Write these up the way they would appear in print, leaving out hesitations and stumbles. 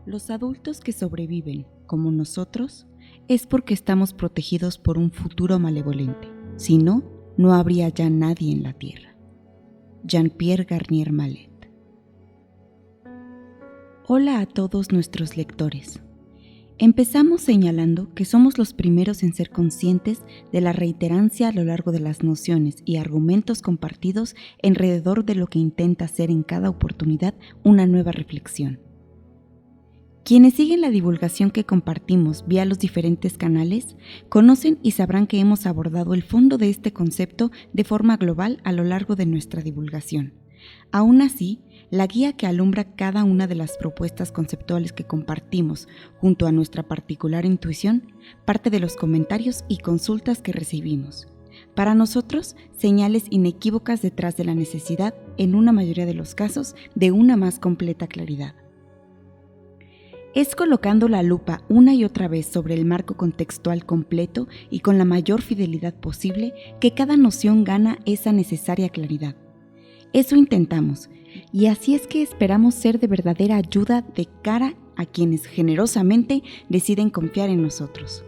Los adultos que sobreviven, como nosotros, es porque estamos protegidos por un futuro malevolente. Si no, no habría ya nadie en la Tierra. Jean-Pierre Garnier Mallet. Hola a todos nuestros lectores. Empezamos señalando que somos los primeros en ser conscientes de la reiterancia a lo largo de las nociones y argumentos compartidos alrededor de lo que intenta ser en cada oportunidad una nueva reflexión. Quienes siguen la divulgación que compartimos vía los diferentes canales conocen y sabrán que hemos abordado el fondo de este concepto de forma global a lo largo de nuestra divulgación. Aún así, la guía que alumbra cada una de las propuestas conceptuales que compartimos junto a nuestra particular intuición parte de los comentarios y consultas que recibimos. Para nosotros, señales inequívocas detrás de la necesidad, en una mayoría de los casos, de una más completa claridad. Es colocando la lupa una y otra vez sobre el marco contextual completo y con la mayor fidelidad posible que cada noción gana esa necesaria claridad. Eso intentamos, y así es que esperamos ser de verdadera ayuda de cara a quienes generosamente deciden confiar en nosotros.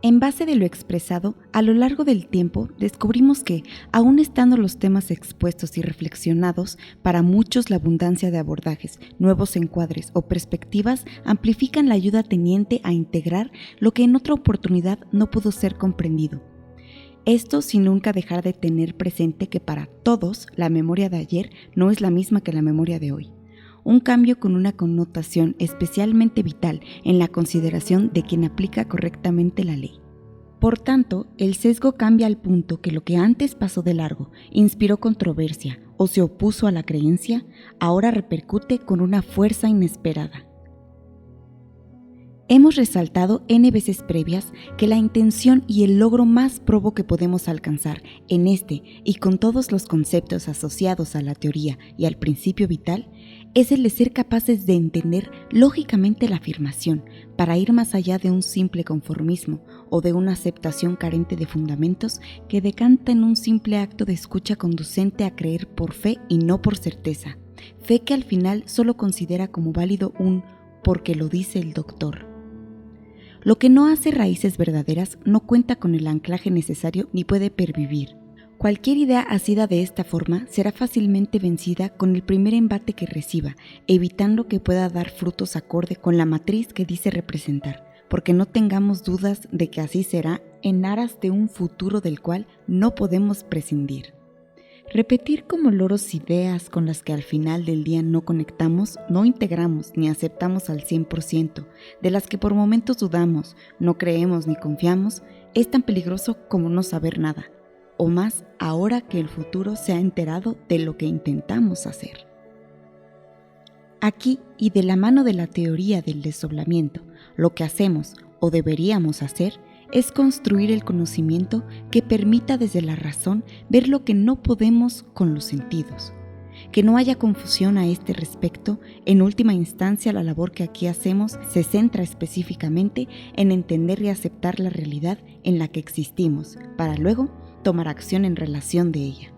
En base de lo expresado, a lo largo del tiempo descubrimos que, aun estando los temas expuestos y reflexionados, para muchos la abundancia de abordajes, nuevos encuadres o perspectivas amplifican la ayuda teniente a integrar lo que en otra oportunidad no pudo ser comprendido. Esto sin nunca dejar de tener presente que para todos la memoria de ayer no es la misma que la memoria de hoy. Un cambio con una connotación especialmente vital en la consideración de quien aplica correctamente la ley. Por tanto, el sesgo cambia al punto que lo que antes pasó de largo, inspiró controversia o se opuso a la creencia, ahora repercute con una fuerza inesperada. Hemos resaltado N veces previas que la intención y el logro más probo que podemos alcanzar en este y con todos los conceptos asociados a la teoría y al principio vital es el de ser capaces de entender lógicamente la afirmación para ir más allá de un simple conformismo o de una aceptación carente de fundamentos que decanta en un simple acto de escucha conducente a creer por fe y no por certeza, fe que al final solo considera como válido un porque lo dice el doctor. Lo que no hace raíces verdaderas no cuenta con el anclaje necesario ni puede pervivir. Cualquier idea asida de esta forma será fácilmente vencida con el primer embate que reciba, evitando que pueda dar frutos acorde con la matriz que dice representar, porque no tengamos dudas de que así será en aras de un futuro del cual no podemos prescindir. Repetir como loros ideas con las que al final del día no conectamos, no integramos ni aceptamos al 100%, de las que por momentos dudamos, no creemos ni confiamos, es tan peligroso como no saber nada, o más ahora que el futuro se ha enterado de lo que intentamos hacer. Aquí, y de la mano de la teoría del desdoblamiento, lo que hacemos o deberíamos hacer es construir el conocimiento que permita desde la razón ver lo que no podemos con los sentidos. Que no haya confusión a este respecto, en última instancia la labor que aquí hacemos se centra específicamente en entender y aceptar la realidad en la que existimos, para luego tomar acción en relación de ella.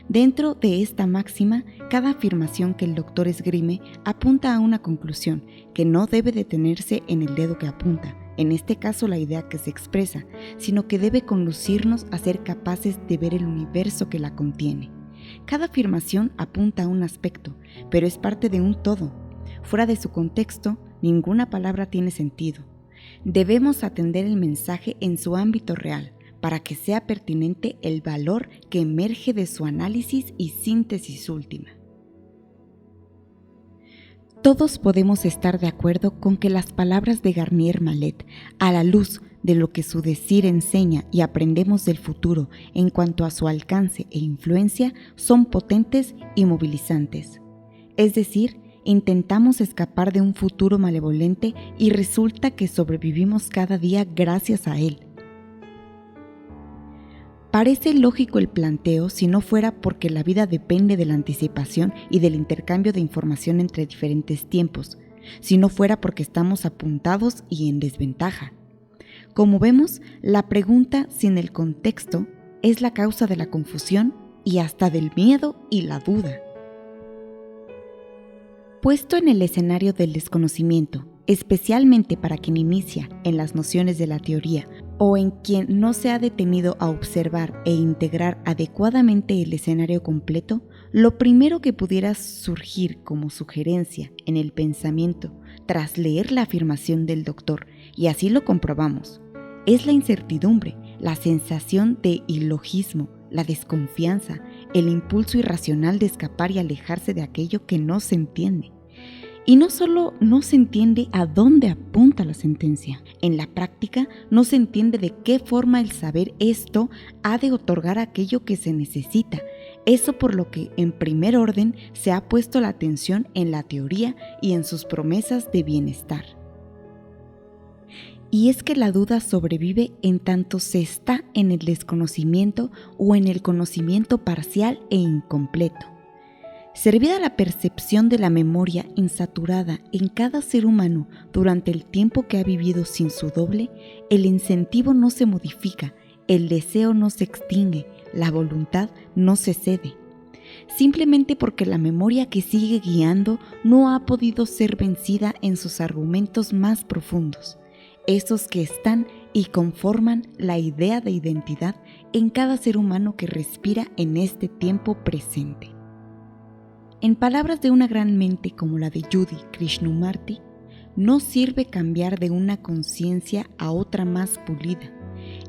Dentro de esta máxima, cada afirmación que el doctor esgrime apunta a una conclusión que no debe detenerse en el dedo que apunta, en este caso la idea que se expresa, sino que debe conducirnos a ser capaces de ver el universo que la contiene. Cada afirmación apunta a un aspecto, pero es parte de un todo. Fuera de su contexto, ninguna palabra tiene sentido. Debemos atender el mensaje en su ámbito real, para que sea pertinente el valor que emerge de su análisis y síntesis última. Todos podemos estar de acuerdo con que las palabras de Garnier Mallet, a la luz de lo que su decir enseña y aprendemos del futuro en cuanto a su alcance e influencia, son potentes y movilizantes. Es decir, intentamos escapar de un futuro malevolente y resulta que sobrevivimos cada día gracias a él. Parece lógico el planteo si no fuera porque la vida depende de la anticipación y del intercambio de información entre diferentes tiempos, si no fuera porque estamos apuntados y en desventaja. Como vemos, la pregunta sin el contexto es la causa de la confusión y hasta del miedo y la duda. Puesto en el escenario del desconocimiento, especialmente para quien inicia en las nociones de la teoría o en quien no se ha detenido a observar e integrar adecuadamente el escenario completo, lo primero que pudiera surgir como sugerencia en el pensamiento tras leer la afirmación del doctor, y así lo comprobamos, es la incertidumbre, la sensación de ilogismo, la desconfianza, el impulso irracional de escapar y alejarse de aquello que no se entiende. Y no solo no se entiende a dónde apunta la sentencia, en la práctica no se entiende de qué forma el saber esto ha de otorgar aquello que se necesita. Eso por lo que en primer orden se ha puesto la atención en la teoría y en sus promesas de bienestar. Y es que la duda sobrevive en tanto se está en el desconocimiento o en el conocimiento parcial e incompleto. Servida la percepción de la memoria insaturada en cada ser humano durante el tiempo que ha vivido sin su doble, el incentivo no se modifica, el deseo no se extingue, la voluntad no se cede. Simplemente porque la memoria que sigue guiando no ha podido ser vencida en sus argumentos más profundos, esos que están y conforman la idea de identidad en cada ser humano que respira en este tiempo presente. En palabras de una gran mente como la de Judy Krishnamurti, no sirve cambiar de una conciencia a otra más pulida.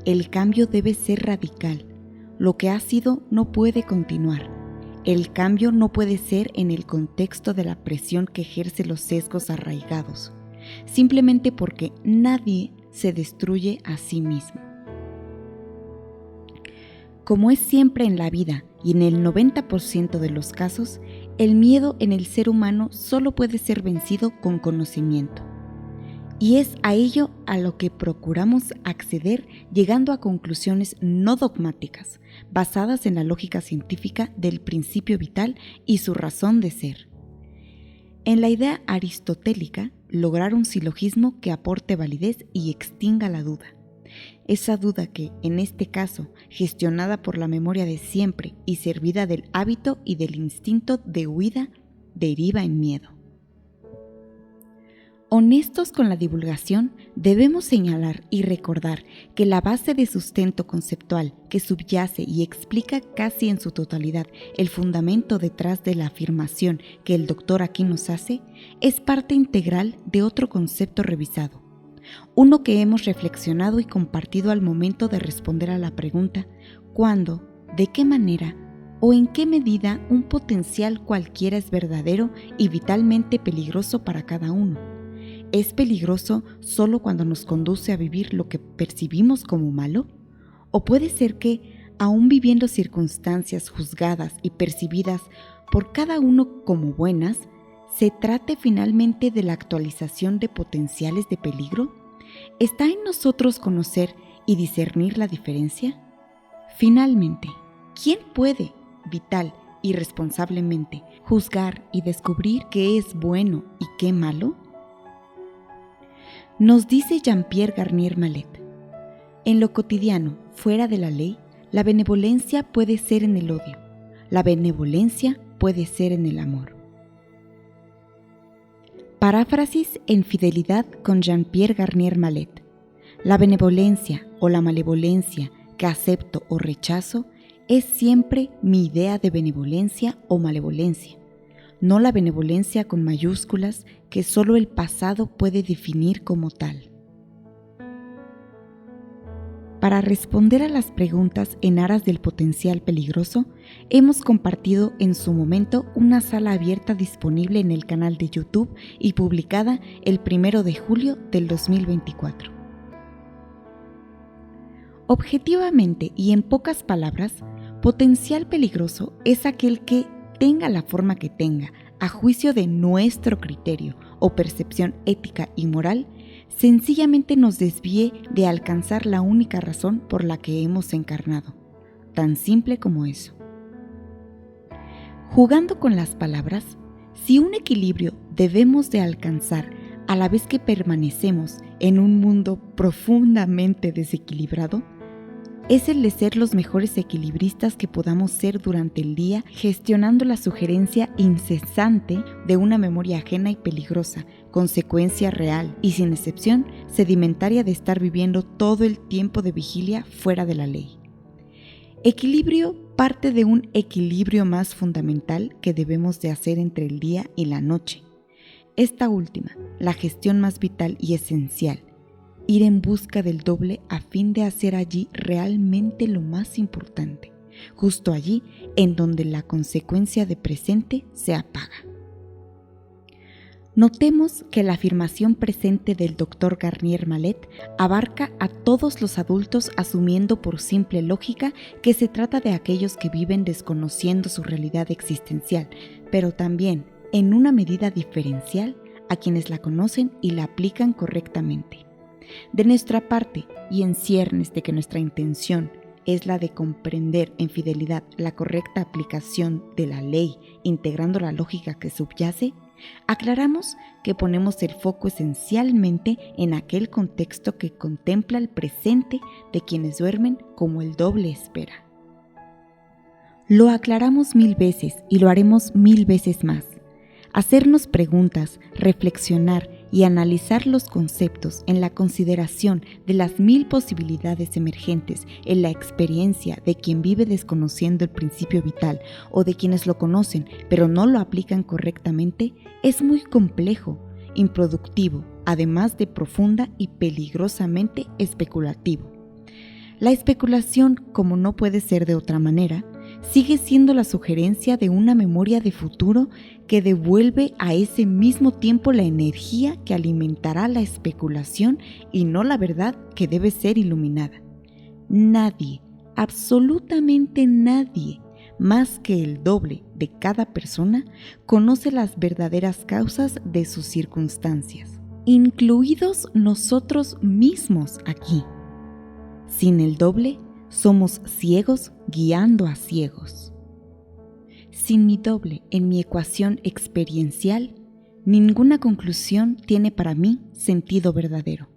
El cambio debe ser radical. Lo que ha sido no puede continuar. El cambio no puede ser en el contexto de la presión que ejerce los sesgos arraigados, simplemente porque nadie se destruye a sí mismo. Como es siempre en la vida y en el 90% de los casos, el miedo en el ser humano solo puede ser vencido con conocimiento. Y es a ello a lo que procuramos acceder llegando a conclusiones no dogmáticas, basadas en la lógica científica del principio vital y su razón de ser. En la idea aristotélica, lograr un silogismo que aporte validez y extinga la duda. Esa duda que, en este caso, gestionada por la memoria de siempre y servida del hábito y del instinto de huida, deriva en miedo. Honestos con la divulgación, debemos señalar y recordar que la base de sustento conceptual que subyace y explica casi en su totalidad el fundamento detrás de la afirmación que el doctor aquí nos hace, es parte integral de otro concepto revisado. Uno que hemos reflexionado y compartido al momento de responder a la pregunta ¿cuándo, de qué manera o en qué medida un potencial cualquiera es verdadero y vitalmente peligroso para cada uno? ¿Es peligroso solo cuando nos conduce a vivir lo que percibimos como malo? ¿O puede ser que, aún viviendo circunstancias juzgadas y percibidas por cada uno como buenas, se trate finalmente de la actualización de potenciales de peligro? ¿Está en nosotros conocer y discernir la diferencia? Finalmente, ¿quién puede, vital y responsablemente, juzgar y descubrir qué es bueno y qué malo? Nos dice Jean-Pierre Garnier Mallet, en lo cotidiano, fuera de la ley, la benevolencia puede ser en el odio, la benevolencia puede ser en el amor. Paráfrasis en fidelidad con Jean-Pierre Garnier Mallet. La benevolencia o la malevolencia que acepto o rechazo es siempre mi idea de benevolencia o malevolencia, no la benevolencia con mayúsculas que solo el pasado puede definir como tal. Para responder a las preguntas en aras del potencial peligroso, hemos compartido en su momento una sala abierta disponible en el canal de YouTube y publicada el 1 de julio del 2024. Objetivamente y en pocas palabras, potencial peligroso es aquel que, tenga la forma que tenga, a juicio de nuestro criterio o percepción ética y moral, sencillamente nos desvíe de alcanzar la única razón por la que hemos encarnado. Tan simple como eso. Jugando con las palabras, si un equilibrio debemos de alcanzar a la vez que permanecemos en un mundo profundamente desequilibrado, es el de ser los mejores equilibristas que podamos ser durante el día, gestionando la sugerencia incesante de una memoria ajena y peligrosa, consecuencia real y sin excepción sedimentaria de estar viviendo todo el tiempo de vigilia fuera de la ley. Equilibrio parte de un equilibrio más fundamental que debemos de hacer entre el día y la noche. Esta última, la gestión más vital y esencial, ir en busca del doble a fin de hacer allí realmente lo más importante, justo allí en donde la consecuencia de presente se apaga. Notemos que la afirmación presente del Dr. Garnier Mallet abarca a todos los adultos, asumiendo por simple lógica que se trata de aquellos que viven desconociendo su realidad existencial, pero también, en una medida diferencial, a quienes la conocen y la aplican correctamente. De nuestra parte, y en ciernes de que nuestra intención es la de comprender en fidelidad la correcta aplicación de la ley, integrando la lógica que subyace, aclaramos que ponemos el foco esencialmente en aquel contexto que contempla el presente de quienes duermen como el doble espera. Lo aclaramos 1000 veces y lo haremos 1000 veces más. Hacernos preguntas, reflexionar y analizar los conceptos en la consideración de las 1000 posibilidades emergentes en la experiencia de quien vive desconociendo el principio vital o de quienes lo conocen pero no lo aplican correctamente es muy complejo, improductivo, además de profunda y peligrosamente especulativo. La especulación, como no puede ser de otra manera, sigue siendo la sugerencia de una memoria de futuro que devuelve a ese mismo tiempo la energía que alimentará la especulación y no la verdad que debe ser iluminada. Nadie, absolutamente nadie, más que el doble de cada persona, conoce las verdaderas causas de sus circunstancias, incluidos nosotros mismos aquí. Sin el doble, somos ciegos guiando a ciegos. Sin mi doble en mi ecuación experiencial, ninguna conclusión tiene para mí sentido verdadero.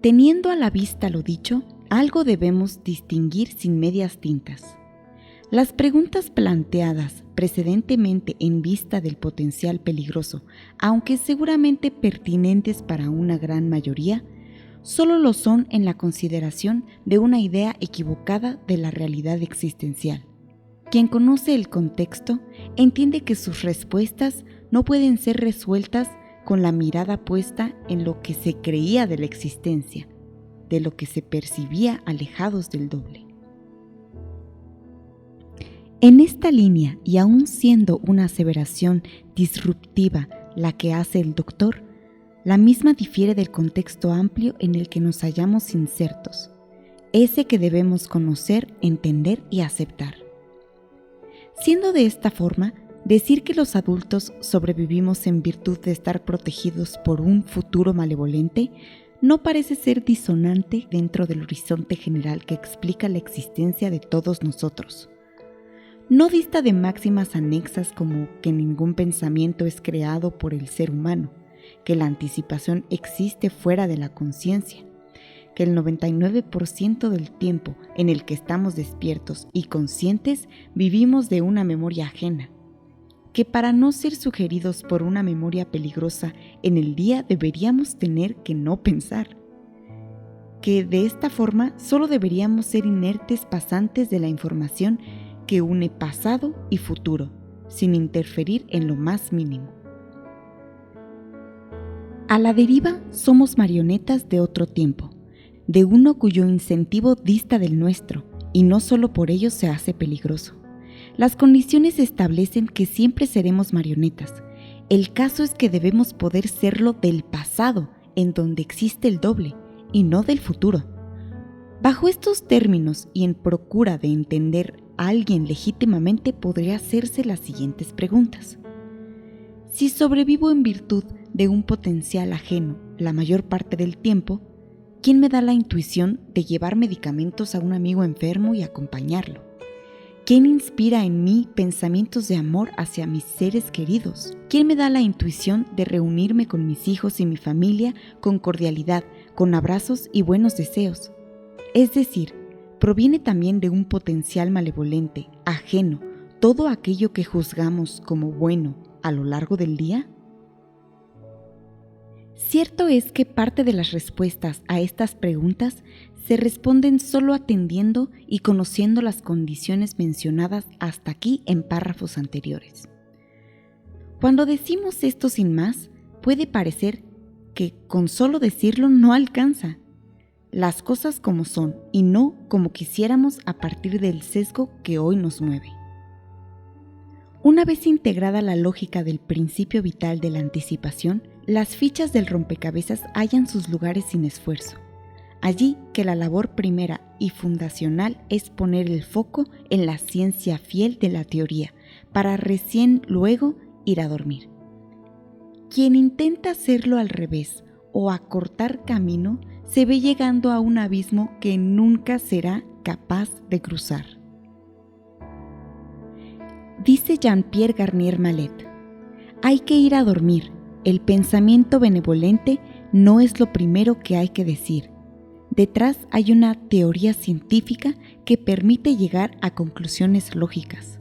Teniendo a la vista lo dicho, algo debemos distinguir sin medias tintas. Las preguntas planteadas precedentemente en vista del potencial peligroso, aunque seguramente pertinentes para una gran mayoría, solo lo son en la consideración de una idea equivocada de la realidad existencial. Quien conoce el contexto entiende que sus respuestas no pueden ser resueltas con la mirada puesta en lo que se creía de la existencia, de lo que se percibía alejados del doble. En esta línea, y aun siendo una aseveración disruptiva la que hace el doctor, la misma difiere del contexto amplio en el que nos hallamos insertos, ese que debemos conocer, entender y aceptar. Siendo de esta forma, decir que los adultos sobrevivimos en virtud de estar protegidos por un futuro malevolente no parece ser disonante dentro del horizonte general que explica la existencia de todos nosotros. No dista de máximas anexas como que ningún pensamiento es creado por el ser humano, que la anticipación existe fuera de la conciencia, que el 99% del tiempo en el que estamos despiertos y conscientes vivimos de una memoria ajena, que para no ser sugeridos por una memoria peligrosa en el día deberíamos tener que no pensar, que de esta forma solo deberíamos ser inertes pasantes de la información que une pasado y futuro, sin interferir en lo más mínimo. A la deriva somos marionetas de otro tiempo, de uno cuyo incentivo dista del nuestro, y no solo por ello se hace peligroso. Las condiciones establecen que siempre seremos marionetas. El caso es que debemos poder serlo del pasado, en donde existe el doble, y no del futuro. Bajo estos términos y en procura de entender a alguien legítimamente, podría hacerse las siguientes preguntas. Si sobrevivo en virtud de un potencial ajeno la mayor parte del tiempo, ¿quién me da la intuición de llevar medicamentos a un amigo enfermo y acompañarlo? ¿Quién inspira en mí pensamientos de amor hacia mis seres queridos? ¿Quién me da la intuición de reunirme con mis hijos y mi familia con cordialidad, con abrazos y buenos deseos? Es decir, proviene también de un potencial malevolente, ajeno, todo aquello que juzgamos como bueno a lo largo del día. Cierto es que parte de las respuestas a estas preguntas se responden solo atendiendo y conociendo las condiciones mencionadas hasta aquí en párrafos anteriores. Cuando decimos esto sin más, puede parecer que con solo decirlo no alcanza. Las cosas como son y no como quisiéramos a partir del sesgo que hoy nos mueve. Una vez integrada la lógica del principio vital de la anticipación, las fichas del rompecabezas hallan sus lugares sin esfuerzo. Allí que la labor primera y fundacional es poner el foco en la ciencia fiel de la teoría, para recién luego ir a dormir. Quien intenta hacerlo al revés o acortar camino, se ve llegando a un abismo que nunca será capaz de cruzar. Dice Jean-Pierre Garnier Mallet: hay que ir a dormir. El pensamiento benevolente no es lo primero que hay que decir. Detrás hay una teoría científica que permite llegar a conclusiones lógicas.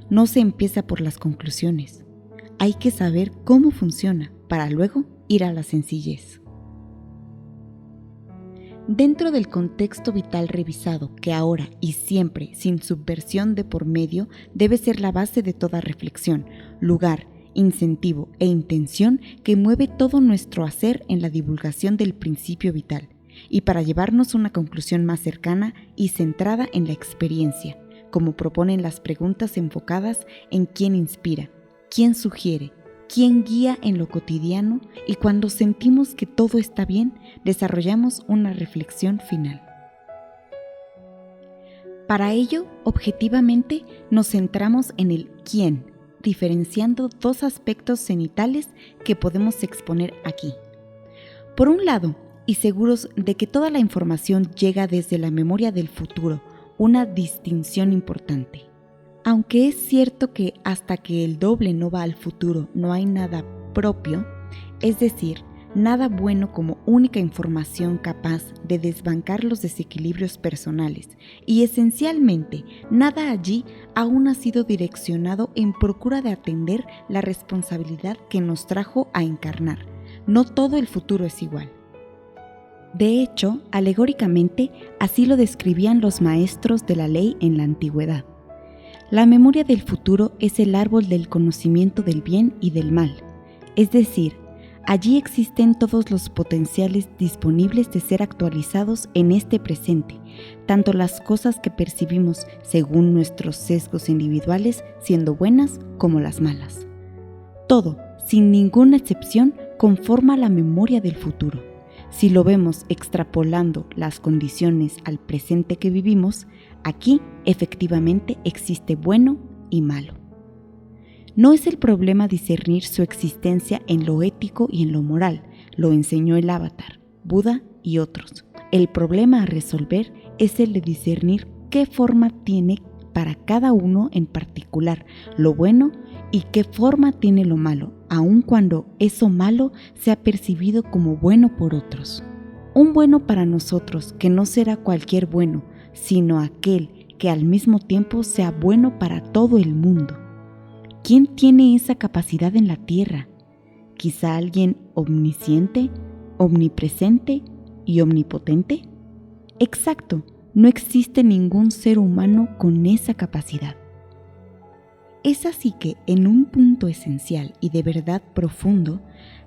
No se empieza por las conclusiones. Hay que saber cómo funciona para luego ir a la sencillez. Dentro del contexto vital revisado, que ahora y siempre, sin subversión de por medio, debe ser la base de toda reflexión, lugar, incentivo e intención que mueve todo nuestro hacer en la divulgación del principio vital, y para llevarnos a una conclusión más cercana y centrada en la experiencia, como proponen las preguntas enfocadas en quién inspira, quién sugiere, quién guía en lo cotidiano, y cuando sentimos que todo está bien, desarrollamos una reflexión final. Para ello, objetivamente, nos centramos en el quién, diferenciando dos aspectos cenitales que podemos exponer aquí. Por un lado, y seguros de que toda la información llega desde la memoria del futuro, una distinción importante. Aunque es cierto que hasta que el doble no va al futuro no hay nada propio, es decir, nada bueno como única información capaz de desbancar los desequilibrios personales, y esencialmente nada allí aún ha sido direccionado en procura de atender la responsabilidad que nos trajo a encarnar. No todo el futuro es igual. De hecho, alegóricamente, así lo describían los maestros de la ley en la antigüedad. La memoria del futuro es el árbol del conocimiento del bien y del mal, es decir, allí existen todos los potenciales disponibles de ser actualizados en este presente, tanto las cosas que percibimos según nuestros sesgos individuales siendo buenas como las malas. Todo, sin ninguna excepción, conforma la memoria del futuro. Si lo vemos extrapolando las condiciones al presente que vivimos, aquí efectivamente existe bueno y malo. No es el problema discernir su existencia en lo ético y en lo moral, lo enseñó el Avatar, Buda y otros. El problema a resolver es el de discernir qué forma tiene para cada uno en particular lo bueno y qué forma tiene lo malo, aun cuando eso malo sea percibido como bueno por otros. Un bueno para nosotros que no será cualquier bueno, sino aquel que al mismo tiempo sea bueno para todo el mundo. ¿Quién tiene esa capacidad en la tierra? ¿Quizá alguien omnisciente, omnipresente y omnipotente? Exacto, no existe ningún ser humano con esa capacidad. Es así que, en un punto esencial y de verdad profundo,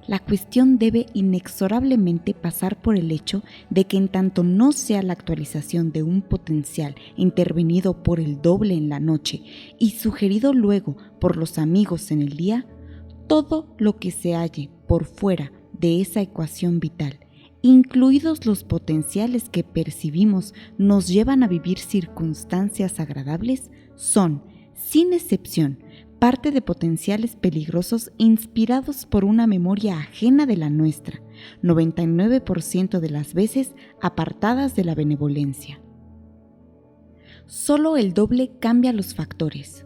la cuestión debe inexorablemente pasar por el hecho de que en tanto no sea la actualización de un potencial intervenido por el doble en la noche y sugerido luego por los amigos en el día, todo lo que se halle por fuera de esa ecuación vital, incluidos los potenciales que percibimos, nos llevan a vivir circunstancias agradables, son, sin excepción, parte de potenciales peligrosos inspirados por una memoria ajena de la nuestra, 99% de las veces apartadas de la benevolencia. Solo el doble cambia los factores.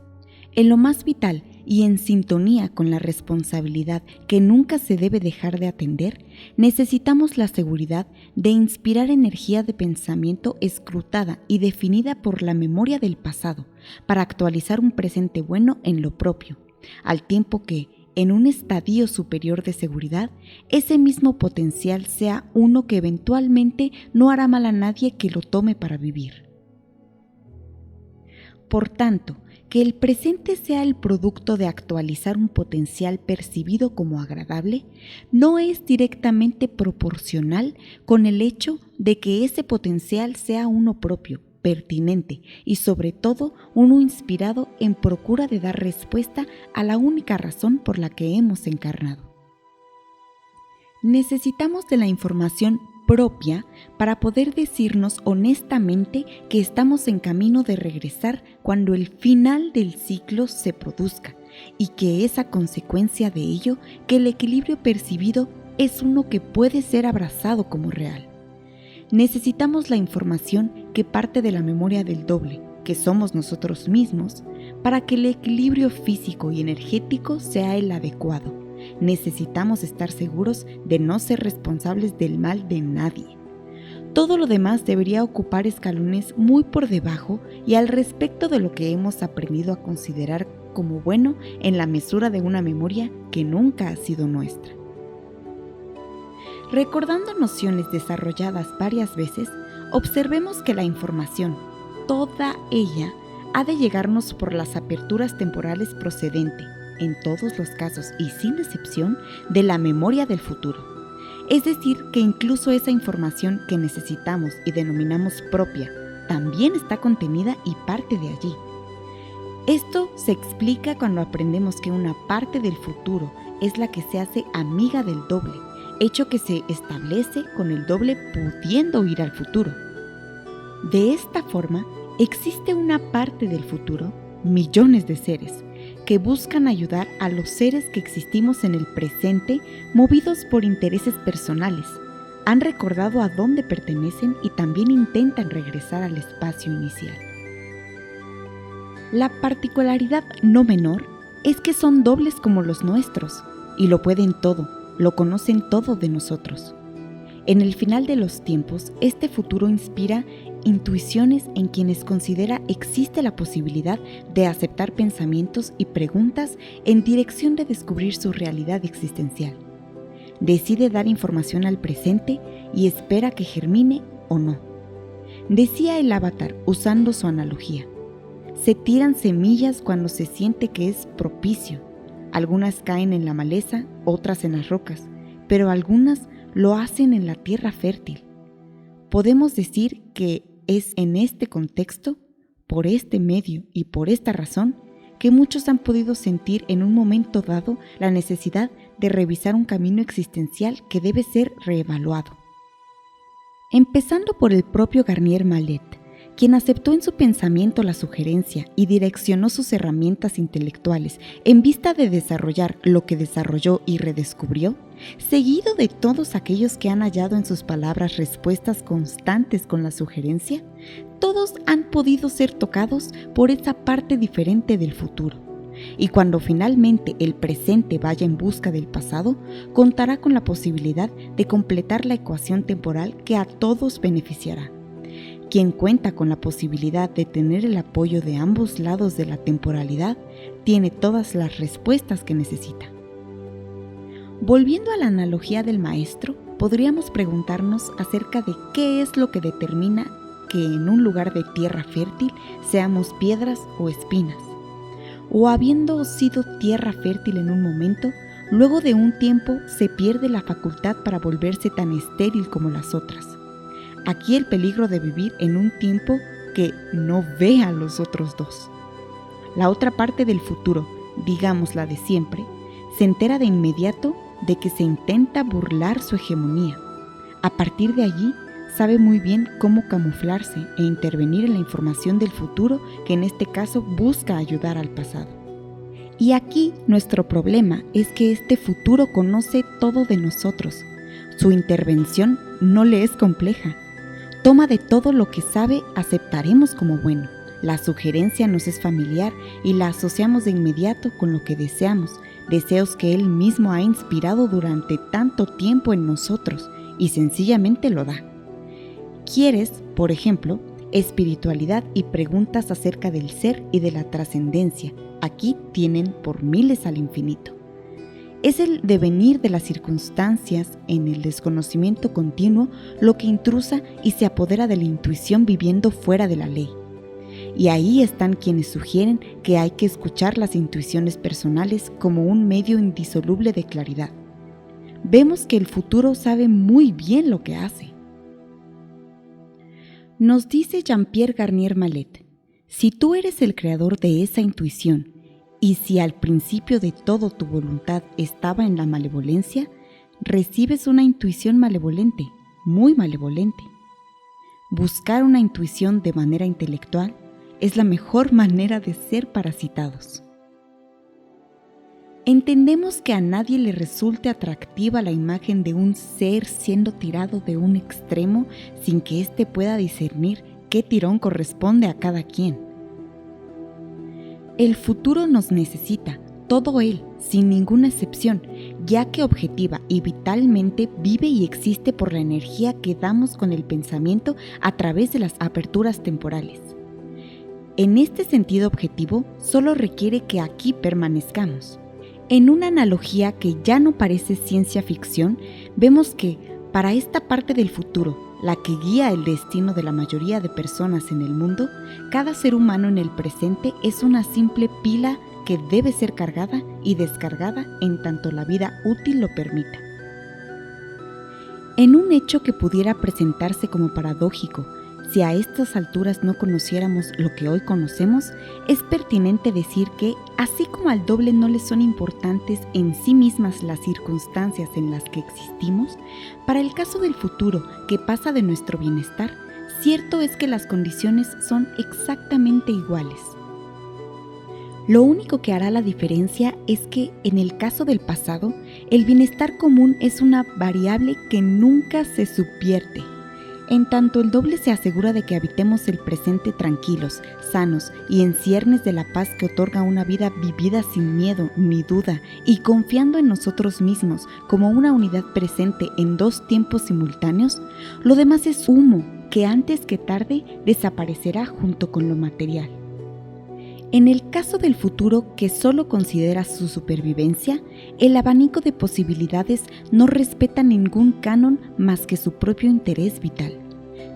En lo más vital y en sintonía con la responsabilidad que nunca se debe dejar de atender, necesitamos la seguridad de inspirar energía de pensamiento escrutada y definida por la memoria del pasado para actualizar un presente bueno en lo propio, al tiempo que, en un estadio superior de seguridad, ese mismo potencial sea uno que eventualmente no hará mal a nadie que lo tome para vivir. Por tanto, que el presente sea el producto de actualizar un potencial percibido como agradable no es directamente proporcional con el hecho de que ese potencial sea uno propio, pertinente y sobre todo uno inspirado en procura de dar respuesta a la única razón por la que hemos encarnado. Necesitamos de la información propia para poder decirnos honestamente que estamos en camino de regresar cuando el final del ciclo se produzca y que es a consecuencia de ello que el equilibrio percibido es uno que puede ser abrazado como real. Necesitamos la información que parte de la memoria del doble, que somos nosotros mismos, para que el equilibrio físico y energético sea el adecuado. Necesitamos estar seguros de no ser responsables del mal de nadie. Todo lo demás debería ocupar escalones muy por debajo y al respecto de lo que hemos aprendido a considerar como bueno en la mesura de una memoria que nunca ha sido nuestra. Recordando nociones desarrolladas varias veces, observemos que la información, toda ella, ha de llegarnos por las aperturas temporales procedente, en todos los casos y sin excepción, de la memoria del futuro. Es decir, que incluso esa información que necesitamos y denominamos propia, también está contenida y parte de allí. Esto se explica cuando aprendemos que una parte del futuro es la que se hace amiga del doble, hecho que se establece con el doble pudiendo ir al futuro. De esta forma, existe una parte del futuro, millones de seres, que buscan ayudar a los seres que existimos en el presente movidos por intereses personales. Han recordado a dónde pertenecen y también intentan regresar al espacio inicial. La particularidad no menor es que son dobles como los nuestros y lo pueden todo, lo conocen todo de nosotros. En el final de los tiempos, este futuro inspira intuiciones en quienes considera existe la posibilidad de aceptar pensamientos y preguntas en dirección de descubrir su realidad existencial. Decide dar información al presente y espera que germine o no. Decía el avatar usando su analogía: se tiran semillas cuando se siente que es propicio. Algunas caen en la maleza, otras en las rocas, pero algunas lo hacen en la tierra fértil. Podemos decir que es en este contexto, por este medio y por esta razón, que muchos han podido sentir en un momento dado la necesidad de revisar un camino existencial que debe ser reevaluado. Empezando por el propio Garnier Mallet, quien aceptó en su pensamiento la sugerencia y direccionó sus herramientas intelectuales en vista de desarrollar lo que desarrolló y redescubrió, seguido de todos aquellos que han hallado en sus palabras respuestas constantes con la sugerencia, todos han podido ser tocados por esa parte diferente del futuro. Y cuando finalmente el presente vaya en busca del pasado, contará con la posibilidad de completar la ecuación temporal que a todos beneficiará. Quien cuenta con la posibilidad de tener el apoyo de ambos lados de la temporalidad, tiene todas las respuestas que necesita. Volviendo a la analogía del maestro, podríamos preguntarnos acerca de qué es lo que determina que en un lugar de tierra fértil seamos piedras o espinas. O habiendo sido tierra fértil en un momento, luego de un tiempo se pierde la facultad para volverse tan estéril como las otras. Aquí el peligro de vivir en un tiempo que no ve a los otros dos. La otra parte del futuro, digamos la de siempre, se entera de inmediato de que se intenta burlar su hegemonía. A partir de allí, sabe muy bien cómo camuflarse e intervenir en la información del futuro que en este caso busca ayudar al pasado. Y aquí nuestro problema es que este futuro conoce todo de nosotros. Su intervención no le es compleja. Toma de todo lo que sabe, aceptaremos como bueno. La sugerencia nos es familiar y la asociamos de inmediato con lo que deseamos, deseos que Él mismo ha inspirado durante tanto tiempo en nosotros y sencillamente lo da. ¿Quieres, por ejemplo, espiritualidad y preguntas acerca del ser y de la trascendencia? Aquí tienen por miles al infinito. Es el devenir de las circunstancias en el desconocimiento continuo lo que intrusa y se apodera de la intuición viviendo fuera de la ley. Y ahí están quienes sugieren que hay que escuchar las intuiciones personales como un medio indisoluble de claridad. Vemos que el futuro sabe muy bien lo que hace. Nos dice Jean-Pierre Garnier Mallet, si tú eres el creador de esa intuición, y si al principio de todo tu voluntad estaba en la malevolencia, recibes una intuición malevolente, muy malevolente. Buscar una intuición de manera intelectual es la mejor manera de ser parasitados. Entendemos que a nadie le resulte atractiva la imagen de un ser siendo tirado de un extremo sin que éste pueda discernir qué tirón corresponde a cada quien. El futuro nos necesita, todo él, sin ninguna excepción, ya que objetiva y vitalmente vive y existe por la energía que damos con el pensamiento a través de las aperturas temporales. En este sentido objetivo, solo requiere que aquí permanezcamos. En una analogía que ya no parece ciencia ficción, vemos que, para esta parte del futuro, la que guía el destino de la mayoría de personas en el mundo, cada ser humano en el presente es una simple pila que debe ser cargada y descargada en tanto la vida útil lo permita. En un hecho que pudiera presentarse como paradójico, si a estas alturas no conociéramos lo que hoy conocemos, es pertinente decir que, así como al doble no le son importantes en sí mismas las circunstancias en las que existimos, para el caso del futuro que pasa de nuestro bienestar, cierto es que las condiciones son exactamente iguales. Lo único que hará la diferencia es que, en el caso del pasado, el bienestar común es una variable que nunca se subvierte. En tanto el doble se asegura de que habitemos el presente tranquilos, sanos y en ciernes de la paz que otorga una vida vivida sin miedo ni duda y confiando en nosotros mismos como una unidad presente en dos tiempos simultáneos, lo demás es humo que antes que tarde desaparecerá junto con lo material. En el caso del futuro que solo considera su supervivencia, el abanico de posibilidades no respeta ningún canon más que su propio interés vital.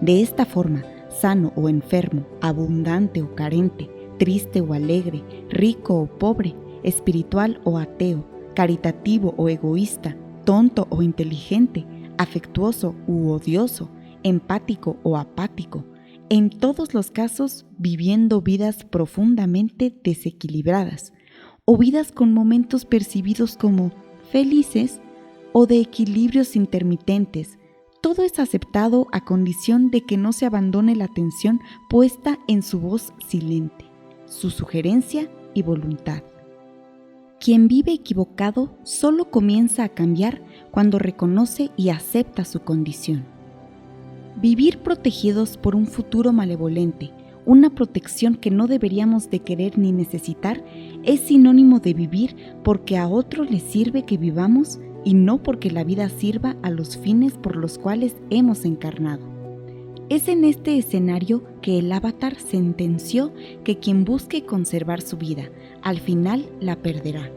De esta forma, sano o enfermo, abundante o carente, triste o alegre, rico o pobre, espiritual o ateo, caritativo o egoísta, tonto o inteligente, afectuoso u odioso, empático o apático, en todos los casos viviendo vidas profundamente desequilibradas o vidas con momentos percibidos como felices o de equilibrios intermitentes. Todo es aceptado a condición de que no se abandone la atención puesta en su voz silente, su sugerencia y voluntad. Quien vive equivocado solo comienza a cambiar cuando reconoce y acepta su condición. Vivir protegidos por un futuro malevolente, una protección que no deberíamos de querer ni necesitar, es sinónimo de vivir porque a otro le sirve que vivamos y no porque la vida sirva a los fines por los cuales hemos encarnado. Es en este escenario que el avatar sentenció que quien busque conservar su vida, al final la perderá.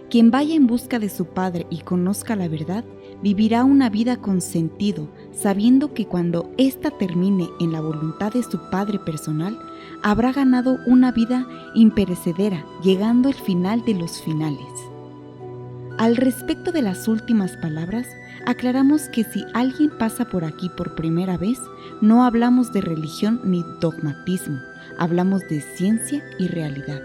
Quien vaya en busca de su Padre y conozca la verdad, vivirá una vida con sentido, sabiendo que cuando ésta termine en la voluntad de su Padre personal, habrá ganado una vida imperecedera, llegando el final de los finales. Al respecto de las últimas palabras, aclaramos que si alguien pasa por aquí por primera vez, no hablamos de religión ni dogmatismo, hablamos de ciencia y realidad.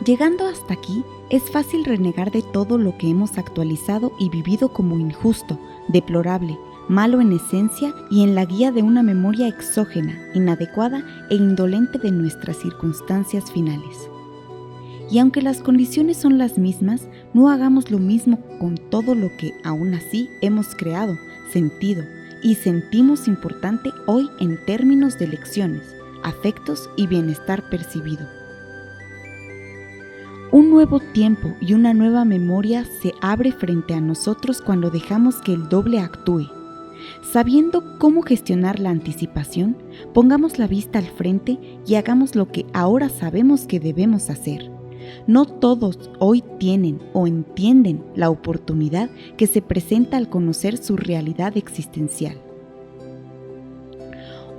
Llegando hasta aquí, es fácil renegar de todo lo que hemos actualizado y vivido como injusto, deplorable, malo en esencia y en la guía de una memoria exógena, inadecuada e indolente de nuestras circunstancias finales. Y aunque las condiciones son las mismas, no hagamos lo mismo con todo lo que aún así hemos creado, sentido y sentimos importante hoy en términos de lecciones, afectos y bienestar percibido. Un nuevo tiempo y una nueva memoria se abre frente a nosotros cuando dejamos que el doble actúe. Sabiendo cómo gestionar la anticipación, pongamos la vista al frente y hagamos lo que ahora sabemos que debemos hacer. No todos hoy tienen o entienden la oportunidad que se presenta al conocer su realidad existencial.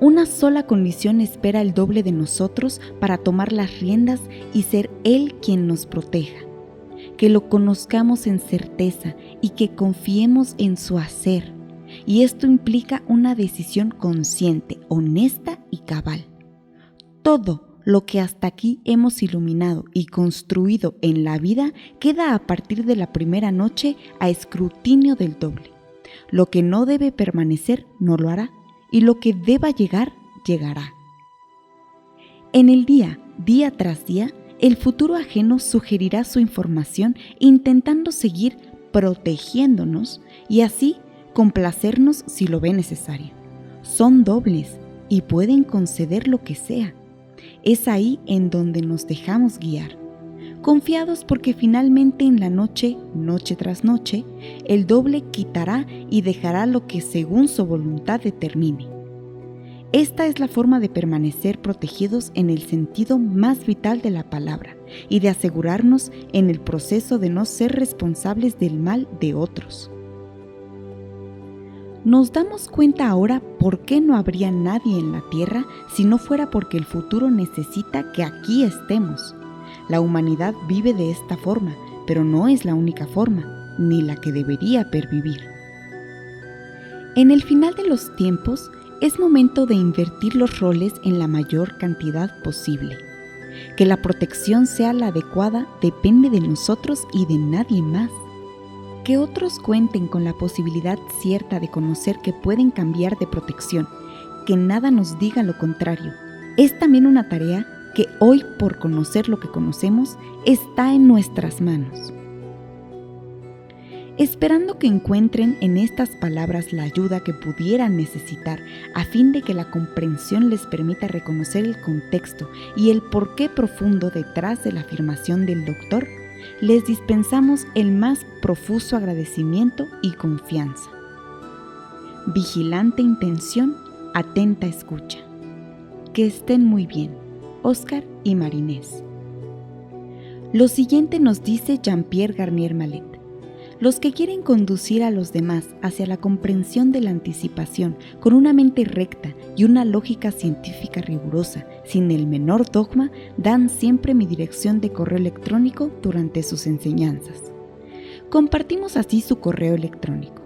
Una sola condición espera el doble de nosotros para tomar las riendas y ser Él quien nos proteja. Que lo conozcamos en certeza y que confiemos en su hacer. Y esto implica una decisión consciente, honesta y cabal. Todo lo que hasta aquí hemos iluminado y construido en la vida queda a partir de la primera noche a escrutinio del doble. Lo que no debe permanecer no lo hará. Y lo que deba llegar, llegará. En el día tras día, el futuro ajeno sugerirá su información intentando seguir protegiéndonos y así complacernos si lo ve necesario. Son dobles y pueden conceder lo que sea. Es ahí en donde nos dejamos guiar, confiados porque finalmente en la noche tras noche, el doble quitará y dejará lo que según su voluntad determine. Esta es la forma de permanecer protegidos en el sentido más vital de la palabra y de asegurarnos en el proceso de no ser responsables del mal de otros. Nos damos cuenta ahora por qué no habría nadie en la tierra si no fuera porque el futuro necesita que aquí estemos. La humanidad vive de esta forma, pero no es la única forma, ni la que debería pervivir. En el final de los tiempos, es momento de invertir los roles en la mayor cantidad posible. Que la protección sea la adecuada depende de nosotros y de nadie más. Que otros cuenten con la posibilidad cierta de conocer que pueden cambiar de protección, que nada nos diga lo contrario. Es también una tarea que hoy, por conocer lo que conocemos, está en nuestras manos. Esperando que encuentren en estas palabras la ayuda que pudieran necesitar a fin de que la comprensión les permita reconocer el contexto y el porqué profundo detrás de la afirmación del doctor, les dispensamos el más profuso agradecimiento y confianza. Vigilante intención, atenta escucha. Que estén muy bien, Oscar y Marinés. Lo siguiente nos dice Jean-Pierre Garnier Mallet. Los que quieren conducir a los demás hacia la comprensión de la anticipación con una mente recta y una lógica científica rigurosa, sin el menor dogma, dan siempre mi dirección de correo electrónico durante sus enseñanzas. Compartimos así su correo electrónico: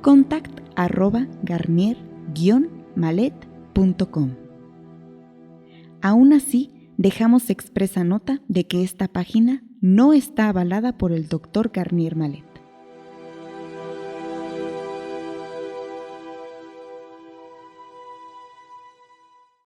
contact@garnier-mallet.com. Aún así, dejamos expresa nota de que esta página no está avalada por el Dr. Garnier Mallet.